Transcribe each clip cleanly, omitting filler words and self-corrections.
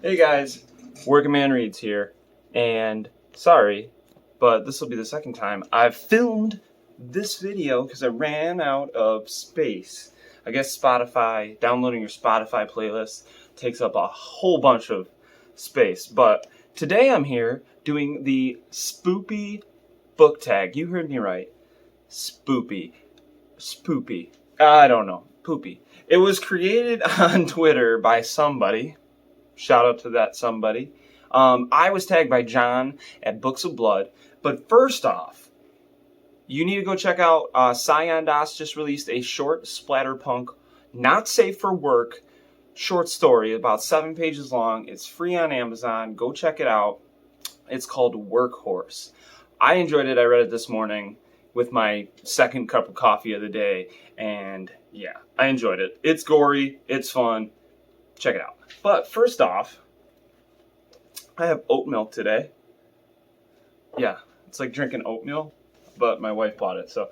Hey guys, Working Man Reads here, and sorry, but this will be the second time I've filmed this video because I ran out of space. I guess downloading your Spotify playlist takes up a whole bunch of space, but today I'm here doing the Spoopy book tag. You heard me right. Spoopy. Spoopy. I don't know. Poopy. It was created on Twitter by somebody. Shout out to that somebody. I was tagged by John at Books of Blood. But first off, you need to go check out Cyan Das just released a short splatterpunk, not safe for work short story, about 7 pages long. It's free on Amazon. Go check it out. It's called Workhorse. I enjoyed it. I read it this morning with my second cup of coffee of the day. And yeah, I enjoyed it. It's gory. It's fun. Check it out. But first off, I have oat milk today. Yeah, it's like drinking oatmeal, but my wife bought it. So,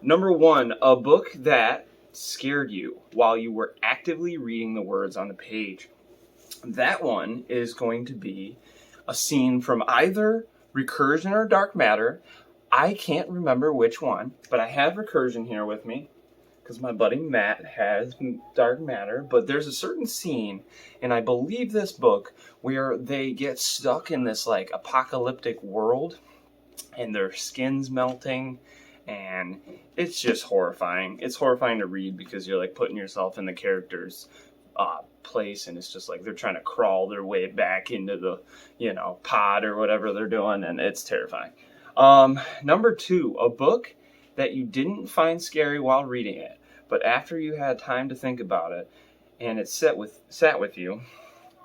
number one, a book that scared you while you were actively reading the words on the page. That one is going to be a scene from either Recursion or Dark Matter. I can't remember which one, but I have Recursion here with me because my buddy Matt has Dark Matter, but there's a certain scene, and I believe this book, where they get stuck in this like apocalyptic world, and their skin's melting, and it's just horrifying. It's horrifying to read because you're like putting yourself in the character's place, and it's just like they're trying to crawl their way back into the, pod or whatever they're doing, and it's terrifying. Number two, a book that you didn't find scary while reading it, but after you had time to think about it and it sat with you,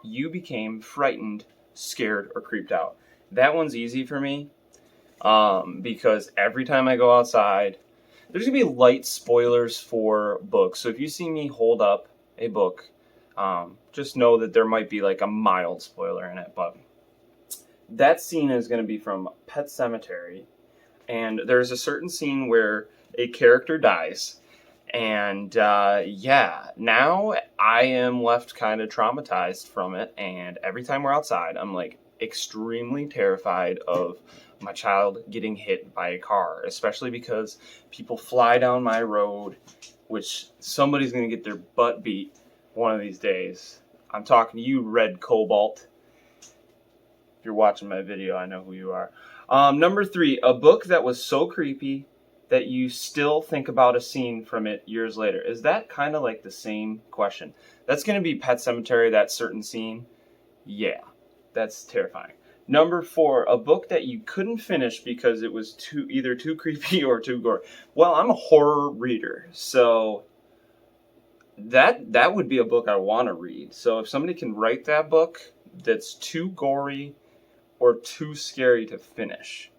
you became frightened, scared, or creeped out. That one's easy for me because every time I go outside, there's going to be light spoilers for books. So if you see me hold up a book, just know that there might be like a mild spoiler in it. But that scene is going to be from Pet Sematary. And there's a certain scene where a character dies. And now I am left kind of traumatized from it. And every time we're outside, I'm like extremely terrified of my child getting hit by a car, especially because people fly down my road, which somebody's going to get their butt beat one of these days. I'm talking to you, Red Cobalt. If you're watching my video, I know who you are. Number three, a book that was so creepy that you still think about a scene from it years later. Is that kind of like the same question? That's going to be Pet Sematary, that certain scene. Yeah, that's terrifying. Number four, a book that you couldn't finish because it was either too creepy or too gory. Well, I'm a horror reader, so that would be a book I want to read. So if somebody can write that book that's too gory or too scary to finish,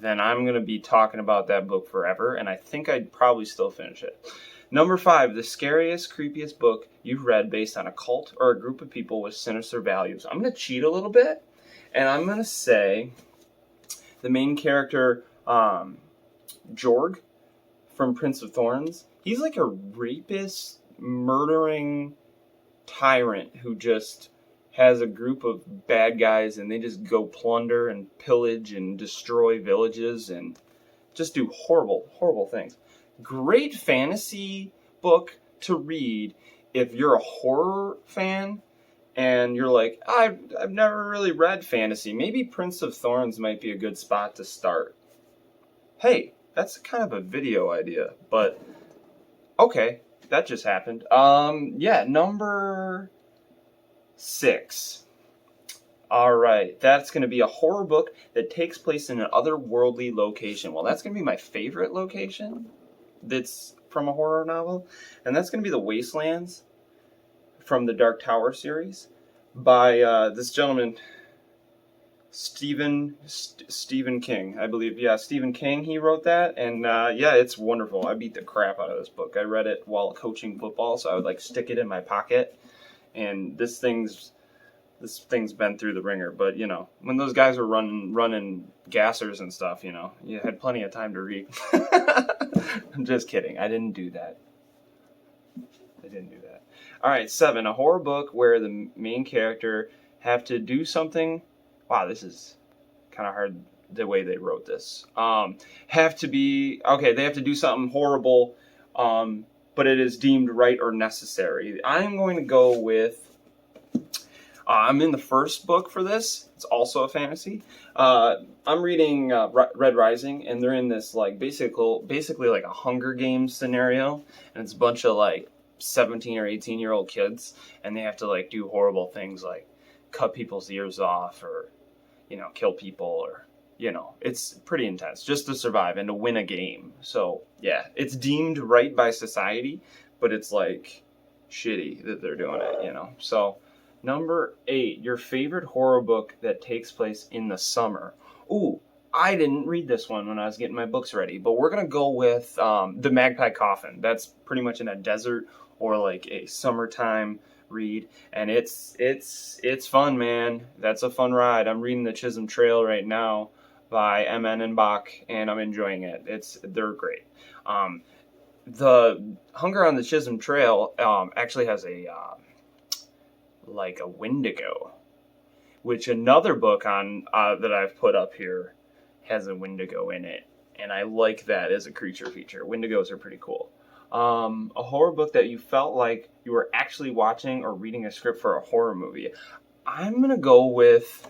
then I'm going to be talking about that book forever, and I think I'd probably still finish it. Number five, the scariest, creepiest book you've read based on a cult or a group of people with sinister values. I'm going to cheat a little bit, and I'm going to say the main character, Jorg, from Prince of Thorns. He's like a rapist, murdering tyrant who just has a group of bad guys, and they just go plunder and pillage and destroy villages and just do horrible, horrible things. Great fantasy book to read if you're a horror fan and you're like, I've never really read fantasy. Maybe Prince of Thorns might be a good spot to start. Hey, that's kind of a video idea, but okay, that just happened. Number 6. All right, that's going to be a horror book that takes place in an otherworldly location. Well, that's going to be my favorite location that's from a horror novel, and that's going to be The Wastelands from the Dark Tower series by this gentleman, Stephen King, I believe. Yeah, Stephen King, he wrote that, and it's wonderful. I beat the crap out of this book. I read it while coaching football, so I would like stick it in my pocket. And this thing's been through the ringer, but when those guys were running gassers and stuff, you had plenty of time to read. I'm just kidding. I didn't do that. All right, 7, a horror book where the main character have to do something. Wow, this is kind of hard the way they wrote this. Have to be okay. They have to do something horrible, but it is deemed right or necessary. I'm going to go with. I'm in the first book for this. It's also a fantasy. I'm reading Red Rising, and they're in this like basically like a Hunger Games scenario, and it's a bunch of like 17 or 18-year-old kids, and they have to like do horrible things like cut people's ears off or kill people or it's pretty intense just to survive and to win a game. So yeah, it's deemed right by society, but it's like shitty that they're doing it, So number 8, your favorite horror book that takes place in the summer. Ooh, I didn't read this one when I was getting my books ready, but we're gonna go with The Magpie Coffin. That's pretty much in a desert or like a summertime read, and it's fun, man. That's a fun ride. I'm reading The Chisholm Trail right now by M. Bach, and I'm enjoying it. They're great. The Hunger on the Chisholm Trail actually has a like a Wendigo, which another book on that I've put up here has a Wendigo in it, and I like that as a creature feature. Wendigos are pretty cool. A horror book that you felt like you were actually watching or reading a script for a horror movie. I'm gonna go with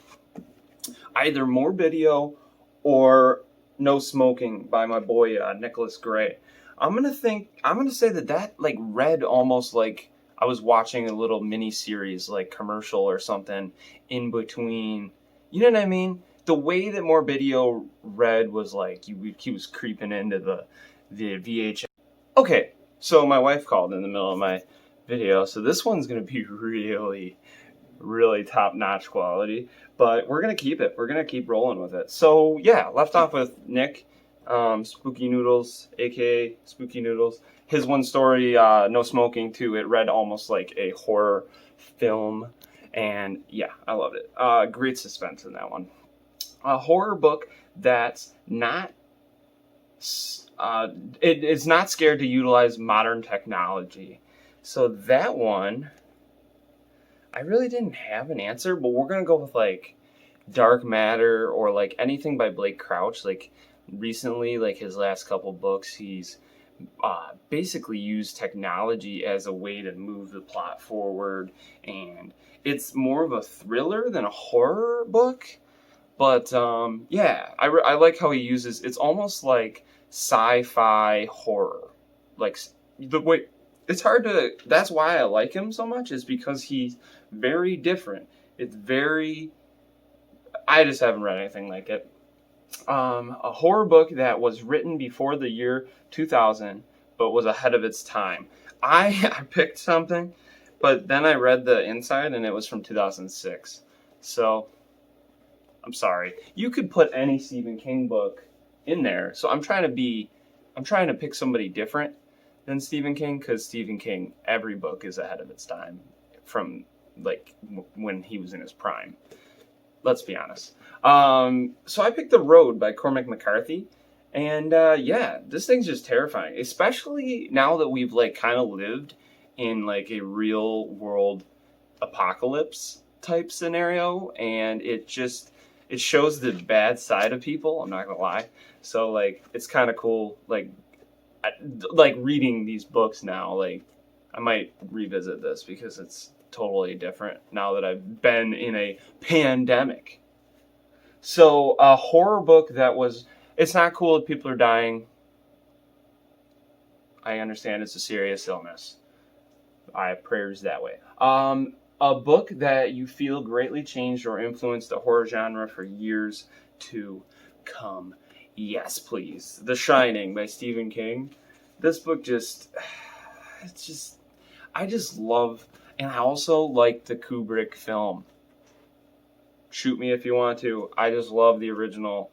either More Video or No Smoking by my boy Nicholas Gray. I'm gonna say that like read almost like I was watching a little mini series, like commercial or something in between. You know what I mean? The way that More Video read was like he was creeping into the VHS. Okay, so my wife called in the middle of my video, so this one's gonna be really, really top-notch quality, but we're gonna keep it. We're gonna keep rolling with it. So yeah, left off with Nick, Spooky Noodles, aka Spooky Noodles. His one story, No Smoking, too. It read almost like a horror film, and yeah, I loved it. Great suspense in that one. A horror book that's not. It is not scared to utilize modern technology. So that one, I really didn't have an answer, but we're gonna go with like Dark Matter or like anything by Blake Crouch. Like recently, like his last couple books, he's basically used technology as a way to move the plot forward, and it's more of a thriller than a horror book. But yeah, I like how he uses. It's almost like sci-fi horror, like the way it's hard to. That's why I like him so much, is because he's very different. It's very. I just haven't read anything like it. A horror book that was written before the year 2000, but was ahead of its time. I picked something, but then I read the inside, and it was from 2006. So I'm sorry. You could put any Stephen King book in there. So I'm trying to pick somebody different than Stephen King, because Stephen King, every book is ahead of its time from like when he was in his prime. Let's be honest. So I picked The Road by Cormac McCarthy. And yeah, this thing's just terrifying, especially now that we've like kind of lived in like a real world apocalypse type scenario, and it shows the bad side of people. I'm not gonna lie. So like it's kind of cool. Like reading these books now. Like I might revisit this because it's totally different now that I've been in a pandemic. So a horror book that was. It's not cool that people are dying. I understand it's a serious illness. I have prayers that way. A book that you feel greatly changed or influenced the horror genre for years to come. Yes, please. The Shining by Stephen King. This book I just love, and I also like the Kubrick film. Shoot me if you want to. I just love the original.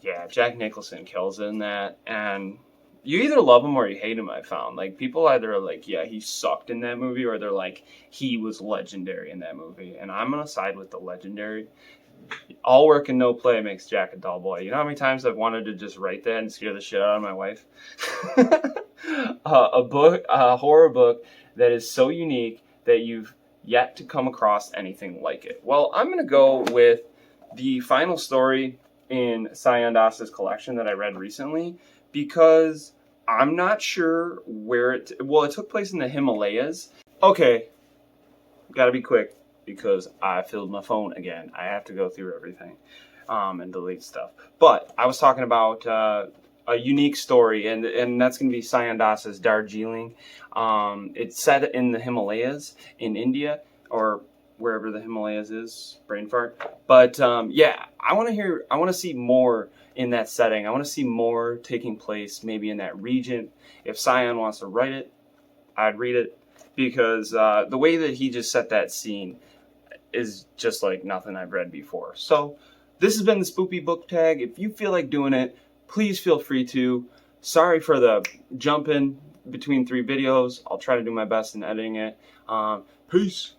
Yeah, Jack Nicholson kills it in that, and you either love him or you hate him, I found. Like, people either are like, yeah, he sucked in that movie, or they're like, he was legendary in that movie, and I'm gonna side with the legendary. All work and no play makes Jack a dull boy. You know how many times I've wanted to just write that and scare the shit out of my wife? A horror book that is so unique that you've yet to come across anything like it. Well, I'm going to go with the final story in Sayan Das's collection that I read recently, because I'm not sure where it took place in the Himalayas. Okay, gotta be quick because I filled my phone again. I have to go through everything and delete stuff. But I was talking about a unique story, and that's going to be Sayan Das's Darjeeling. It's set in the Himalayas in India, or wherever the Himalayas is, brain fart. But yeah, I want to see more in that setting. I want to see more taking place maybe in that region. If Sayan wants to write it, I'd read it, because the way that he just set that scene is just like nothing I've read before. So this has been the Spoopy Book Tag. If you feel like doing it, please feel free to. Sorry for the jumping between 3 videos. I'll try to do my best in editing it. Peace.